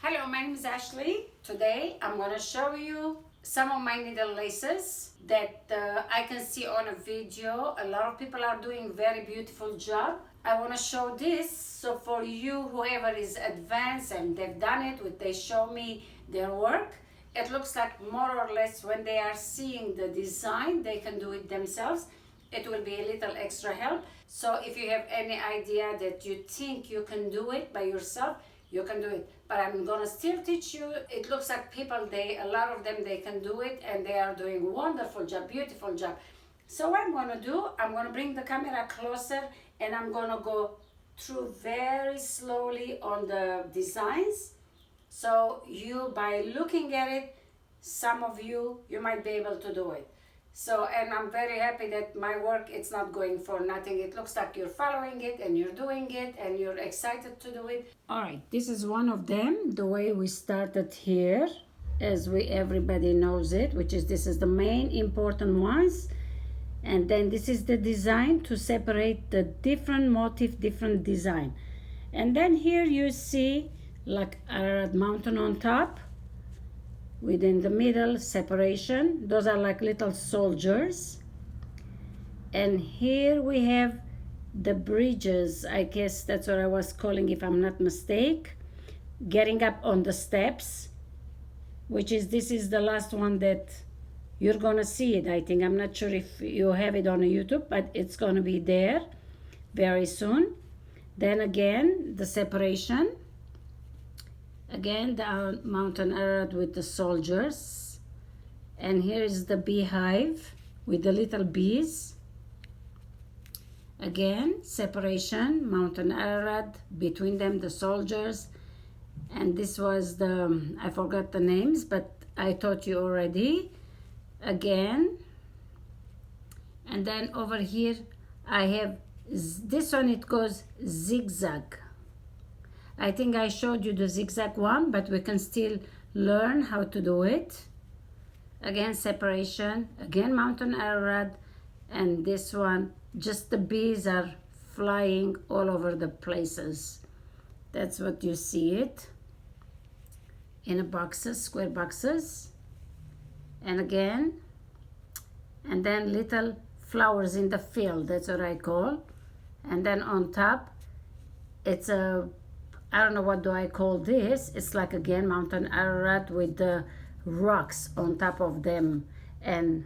Hello, my name is Ashley. Today I'm going to show you some of my needle laces that I can see on a video. A lot of people are doing very beautiful job. I want to show this, so for you, whoever is advanced and they've done it, they show me their work. It looks like more or less when they are seeing the design, they can do it themselves. It will be a little extra help. So if you have any idea that you think you can do it by yourself, you can do it. But I'm gonna still teach you. It looks like people, a lot of them, they can do it and they are doing wonderful job, beautiful job. So what I'm gonna do, I'm gonna bring the camera closer and I'm gonna go through very slowly on the designs. So you, by looking at it, some of you might be able to do it. So, and I'm very happy that my work, it's not going for nothing. It looks like you're following it and you're doing it and you're excited to do it. All right, this is one of them, the way we started here, as everybody knows it, which is, this is the main important ones. And then this is the design to separate the different motif, different design. And then here you see like a mountain on top. Within the middle, separation. Those are like little soldiers. And here we have the bridges. I guess that's what I was calling, if I'm not mistaken. Getting up on the steps, which is, this is the last one that you're gonna see it, I think. I'm not sure if you have it on YouTube, but it's gonna be there very soon. Then again, the separation. Again, the mountain arrowed with the soldiers. And here is the beehive with the little bees. Again, separation, mountain arrowed, between them the soldiers. And this was the, I forgot the names, but I taught you already. Again. And then over here, I have, this one, it goes zigzag. I think I showed you the zigzag one, but we can still learn how to do it. Again, separation, again, mountain arrowed, and this one, just the bees are flying all over the places. That's what you see it in a boxes, square boxes. And again, and then little flowers in the field, that's what I call. And then on top, it's a, I don't know what do I call this. It's like, again, mountain arrowed with the rocks on top of them, and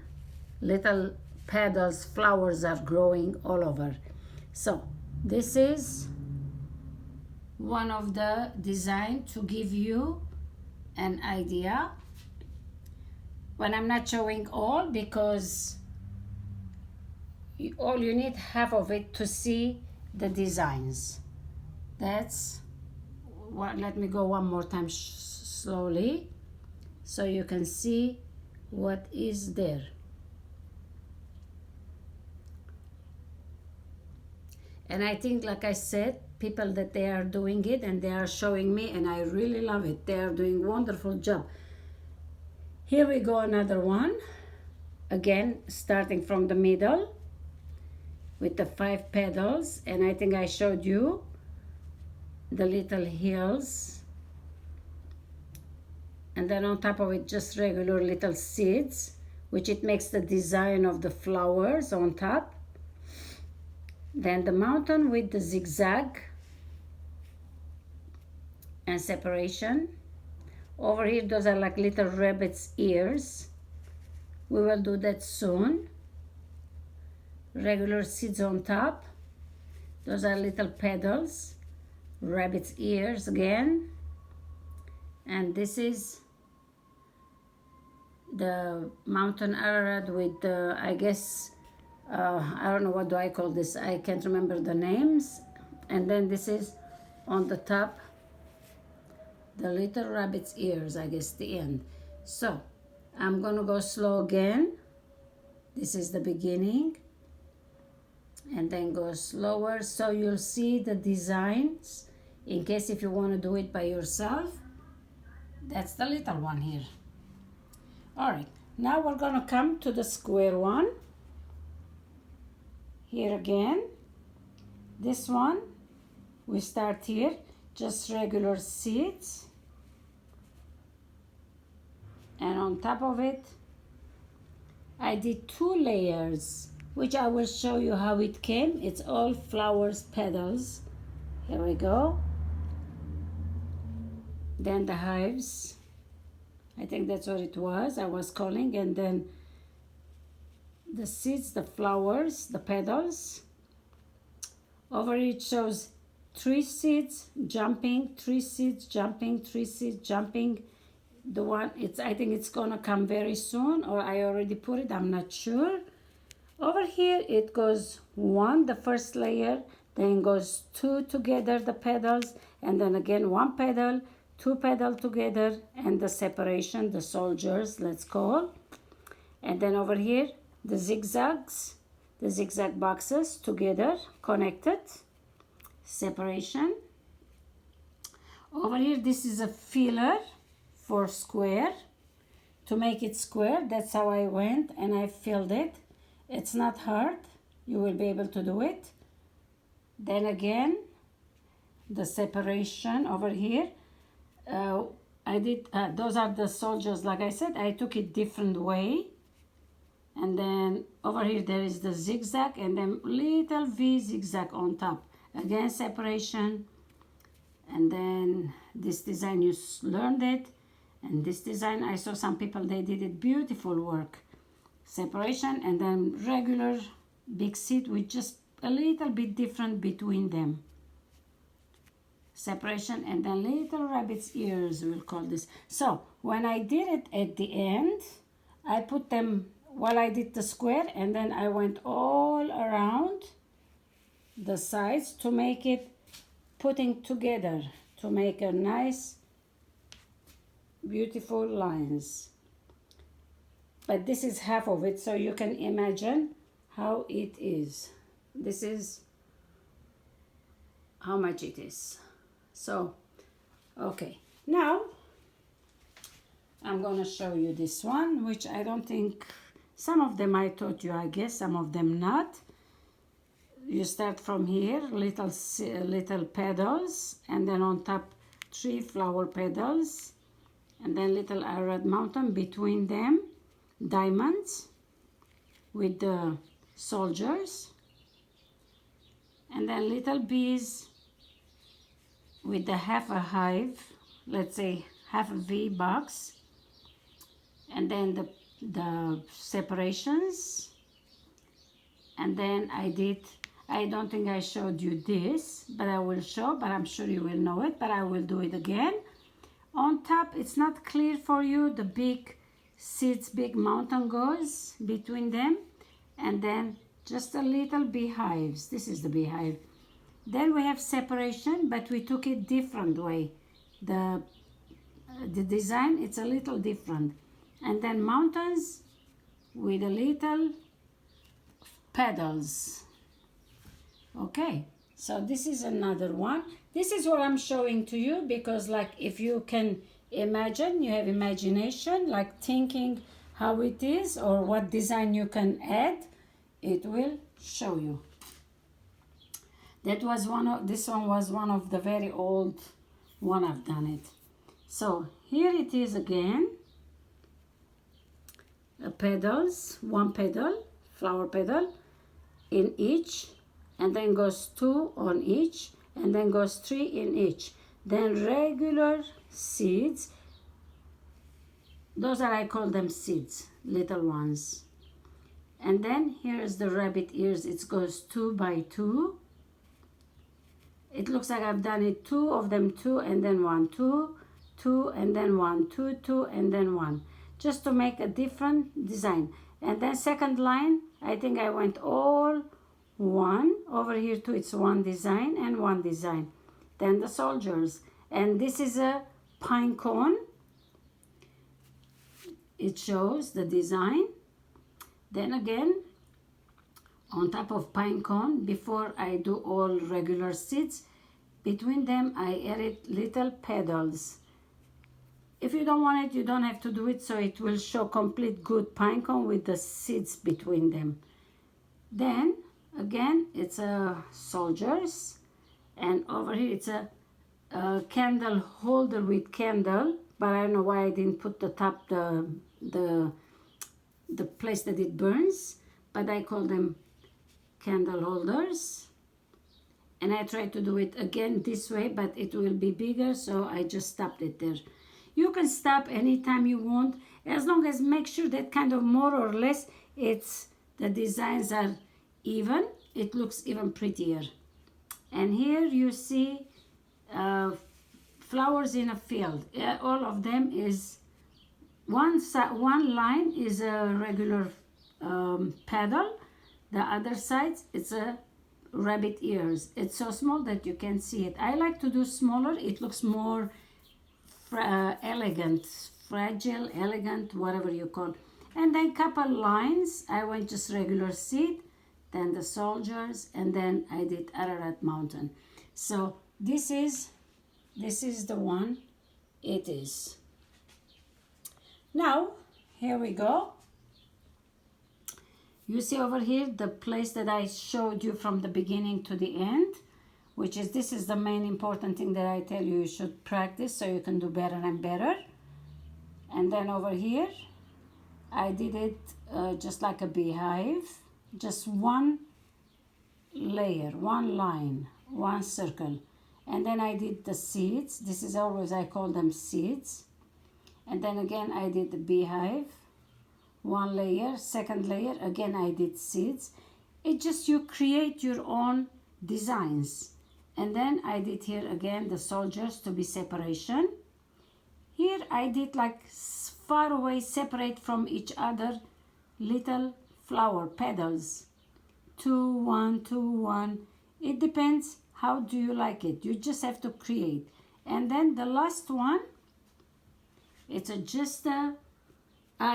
little petals, flowers are growing all over. So this is one of the design to give you an idea. When I'm not showing all, because all you need half of it to see the designs. That's what, let me go one more time slowly so you can see what is there. And I think, like I said, people that they are doing it and they are showing me, and I really love it. They are doing wonderful job. Here we go, another one. Again, starting from the middle with the 5 petals, and I think I showed you the little hills, and then on top of it just regular little seeds, which it makes the design of the flowers on top. Then the mountain with the zigzag and separation. Over here, those are like little rabbit's ears. We will do that soon. Regular seeds on top. Those are little petals. Rabbit's ears again. And this is the mountain arrowed with the, I guess, I don't know what do I call this. I can't remember the names. And then this is on the top, the little rabbit's ears, I guess, the end. So I'm gonna go slow again. This is the beginning. And then go slower so you'll see the designs. In case if you want to do it by yourself, that's the little one here. All right, now we're going to come to the square one. Here again, this one, we start here, just regular seeds. and on top of it I did 2 layers, which I will show you how it came. It's all flowers, petals. Here we go. Then the hives, I think that's what it was, I was calling, and then the seeds, the flowers, the petals. Over it shows 3 seeds jumping, 3 seeds jumping, 3 seeds jumping. The one, I think it's gonna come very soon, or I already put it, I'm not sure. Over here it goes 1, the first layer, then goes 2 together, the petals, and then again 1 petal, 2 petal together, and the separation, the soldiers, let's call. And then over here the zigzags, the zigzag boxes together, connected, separation. Over here this is a filler for square, to make it square. That's how I went and I filled it. It's not hard, you will be able to do it. Then again the separation over here, I did those are the soldiers. Like I said, I took it different way. And then over here there is the zigzag, and then little V zigzag on top. Again separation. And then this design, you learned it. And this design, I saw some people, they did it, beautiful work. Separation, and then regular big seed with just a little bit different between them. Separation, and then little rabbit's ears, we'll call this. So when I did it at the end, I put them, well, I did the square, and then I went all around the sides to make it putting together, to make a nice beautiful lines. But this is half of it, so you can imagine how it is. This is how much it is. So okay, now I'm gonna show you this one, which I don't think, some of them I taught you, I guess, some of them not. You start from here, little petals, and then on top 3 flower petals, and then little Arad mountain between them, diamonds with the soldiers, and then little bees with the half a hive, let's say half a V box, and then the separations. And then I don't think I showed you this, but I will show, but I'm sure you will know it, but I will do it again. On top, it's not clear for you, the big seeds, big mountain goes between them, and then just a little beehives. This is the beehive. Then we have separation, but we took it different way. The design, it's a little different. And then mountains with a little petals. Okay, so this is another one. This is what I'm showing to you, because like if you can imagine, you have imagination, like thinking how it is or what design you can add, it will show you. That was this one was one of the very old one I've done it. So here it is again, petals, 1 petal, flower petal in each, and then goes 2 on each, and then goes 3 in each. Then regular seeds, those are, I call them seeds, little ones. And then here is the rabbit ears, it goes 2 by 2. It looks like I've done it 2 of them, 2 and then 1, 2, 2 and then 1, 2, 2 and then 1, just to make a different design. And then second line, I think I went all 1 over here too, it's 1 design and 1 design. Then the soldiers, and this is a pine cone, it shows the design. Then again, on top of pine cone, before I do all regular seeds, between them I added little petals. If you don't want it, you don't have to do it, so it will show complete good pine cone with the seeds between them. Then again, it's a soldiers, and over here it's a candle holder with candle but I don't know why I didn't put the top, the place that it burns, but I call them candle holders. And I try to do it again this way, but it will be bigger, so I just stopped it there. You can stop anytime you want, as long as make sure that kind of more or less the designs are even. It looks even prettier. And here you see flowers in a field. All of them is one line is a regular petal. The other side it's a rabbit ears. It's so small that you can see it. I like to do smaller. It looks more elegant, fragile, elegant, whatever you call. And then couple lines. I went just regular seed, then the soldiers, and then I did Ararat Mountain. So this is the one it is. Now here we go. You see over here the place that I showed you from the beginning to the end, which is, this is the main important thing that I tell you should practice so you can do better and better. And then over here I did it just like a beehive, just one layer, one line, one circle. And then I did the seeds. This is always, I call them seeds. And then again I did the beehive, one layer, second layer, again I did seeds. It just, you create your own designs. And then I did here again the soldiers to be separation. Here I did like far away, separate from each other, little flower petals. 2, 1, 2, 1. It depends how do you like it. You just have to create. And then the last one, it's just a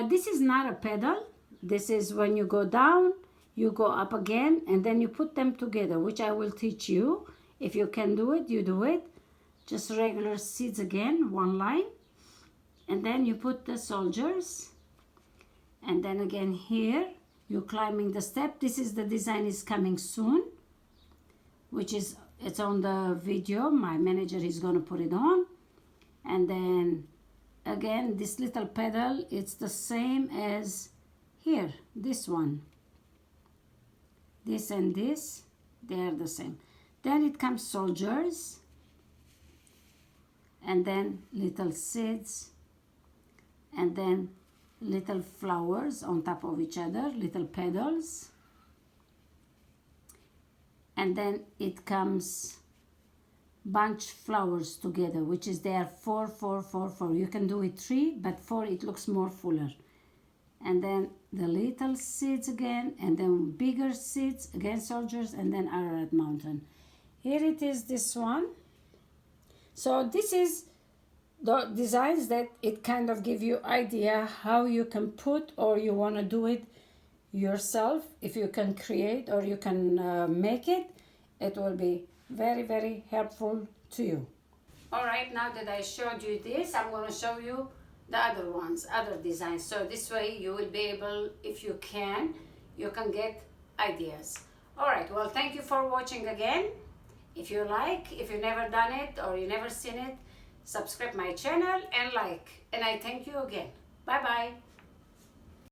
this is not a petal. This is when you go down, you go up again, and then you put them together, which I will teach you. If you can do it, you do it. Just regular seeds again, one line. And then you put the soldiers. And then again here, you're climbing the step. This is the design is coming soon, which is, it's on the video. My manager is going to put it on. And then again, this little petal, it's the same as here, this one. This and this, they are the same. Then it comes soldiers, and then little seeds, and then little flowers on top of each other, little petals. And then it comes bunch flowers together, which is there 4, 4, 4, 4. You can do it 3, but 4 it looks more fuller. And then the little seeds again, and then bigger seeds again, soldiers, and then Ararat Mountain. Here it is, this one. So this is the designs that it kind of give you idea how you can put, or you want to do it yourself. If you can create or you can make it, it will be very, very helpful to you. All right, now that I showed you this, I'm going to show you the other ones, other designs. So this way you will be able, if you can get ideas. All right, well, thank you for watching again. If you like, if you've never done it or you never seen it, subscribe my channel and like. And I thank you again. Bye-bye.